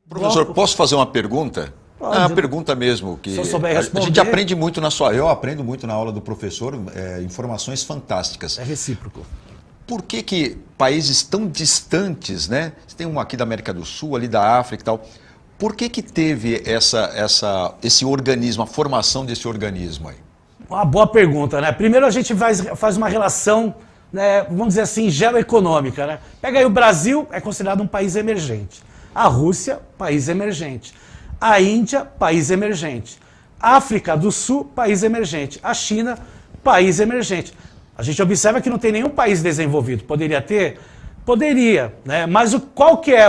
Professor, posso fazer uma pergunta? Pode. É uma pergunta mesmo. Que Se eu souber a responder. gente aprende muito na sua... Eu aprendo muito na aula do professor, informações fantásticas. É recíproco. Por que países tão distantes, né? Você tem um aqui da América do Sul, ali da África e tal. Por que teve esse organismo, a formação desse organismo aí? Uma boa pergunta, né? Primeiro a gente faz uma relação, né, vamos dizer assim, geoeconômica, né? Pega aí o Brasil, é considerado um país emergente. A Rússia, país emergente. A Índia, país emergente. A África do Sul, país emergente. A China, país emergente. A gente observa que não tem nenhum país desenvolvido. Poderia ter? Poderia, né? Mas qual que é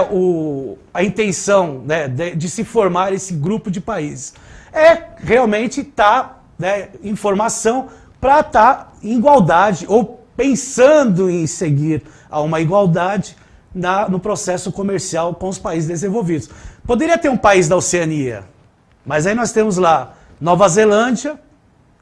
a intenção, né, de se formar esse grupo de países? É realmente estar, né, em formação para estar em igualdade ou pensando em seguir a uma igualdade no processo comercial com os países desenvolvidos. Poderia ter um país da Oceania, mas aí nós temos lá Nova Zelândia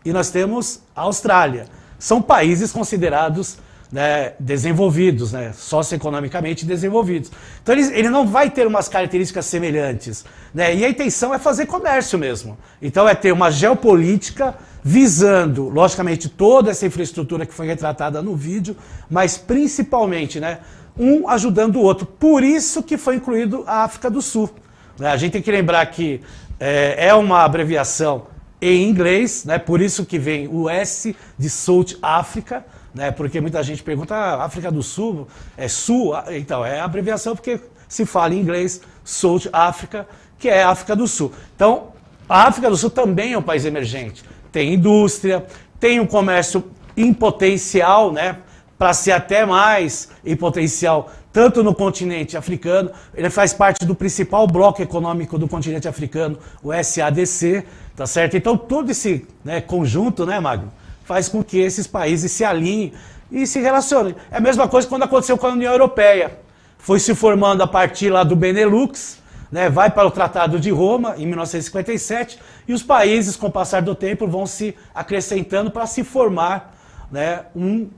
e nós temos a Austrália. São países considerados, né, desenvolvidos, né, socioeconomicamente desenvolvidos. Então ele não vai ter umas características semelhantes, né, e a intenção é fazer comércio mesmo. Então é ter uma geopolítica visando, logicamente, toda essa infraestrutura que foi retratada no vídeo, mas principalmente, né, um ajudando o outro. Por isso que foi incluído a África do Sul. A gente tem que lembrar que é uma abreviação em inglês, né, por isso que vem o S de South Africa, né, porque muita gente pergunta, África do Sul é Sul? Então, é a abreviação porque se fala em inglês South Africa, que é África do Sul. Então, a África do Sul também é um país emergente. Tem indústria, tem um comércio em potencial, né, para ser até mais em potencial, tanto no continente africano, ele faz parte do principal bloco econômico do continente africano, o SADC, tá certo? Então todo esse, né, conjunto, né, Magno, faz com que esses países se alinhem e se relacionem. É a mesma coisa quando aconteceu com a União Europeia. Foi se formando a partir lá do Benelux, né, vai para o Tratado de Roma, em 1957, e os países, com o passar do tempo, vão se acrescentando para se formar, né, um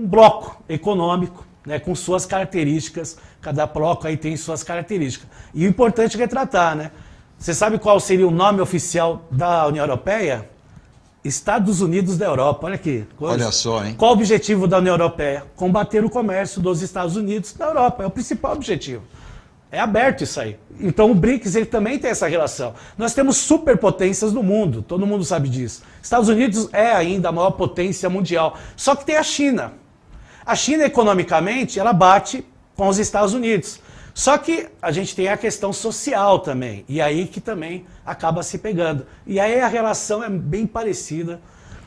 bloco econômico, né, com suas características. Cada bloco aí tem suas características. E o importante é retratar, né? Você sabe qual seria o nome oficial da União Europeia? Estados Unidos da Europa. Olha aqui. Olha só, hein? Qual o objetivo da União Europeia? Combater o comércio dos Estados Unidos da Europa. É o principal objetivo. É aberto isso aí. Então o BRICS ele também tem essa relação. Nós temos superpotências no mundo, todo mundo sabe disso. Estados Unidos é ainda a maior potência mundial. Só que tem a China. A China, economicamente, ela bate com os Estados Unidos. Só que a gente tem a questão social também. E aí que também acaba se pegando. E aí a relação é bem parecida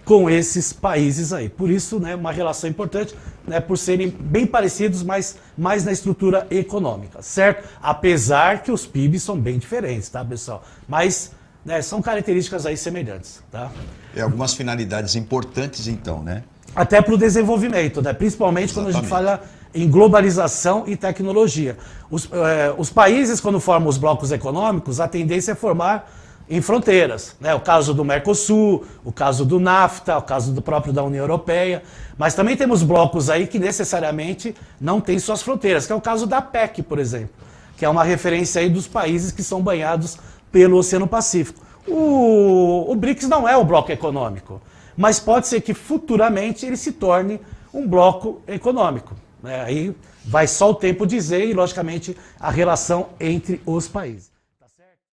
com esses países aí. Por isso, né, uma relação importante, né, por serem bem parecidos, mas mais na estrutura econômica, certo? Apesar que os PIBs são bem diferentes, tá, pessoal? Mas, né, são características aí semelhantes, tá? Algumas finalidades importantes, então, né? Até para o desenvolvimento, né? Principalmente quando a gente fala em globalização e tecnologia. Os países, quando formam os blocos econômicos, a tendência é formar em fronteiras, né? O caso do Mercosul, o caso do NAFTA, o caso do próprio da União Europeia, mas também temos blocos aí que necessariamente não têm suas fronteiras, que é o caso da PEC, por exemplo, que é uma referência aí dos países que são banhados pelo Oceano Pacífico. O BRICS não é o bloco econômico, mas pode ser que futuramente ele se torne um bloco econômico, né? Aí vai só o tempo dizer e, logicamente, a relação entre os países.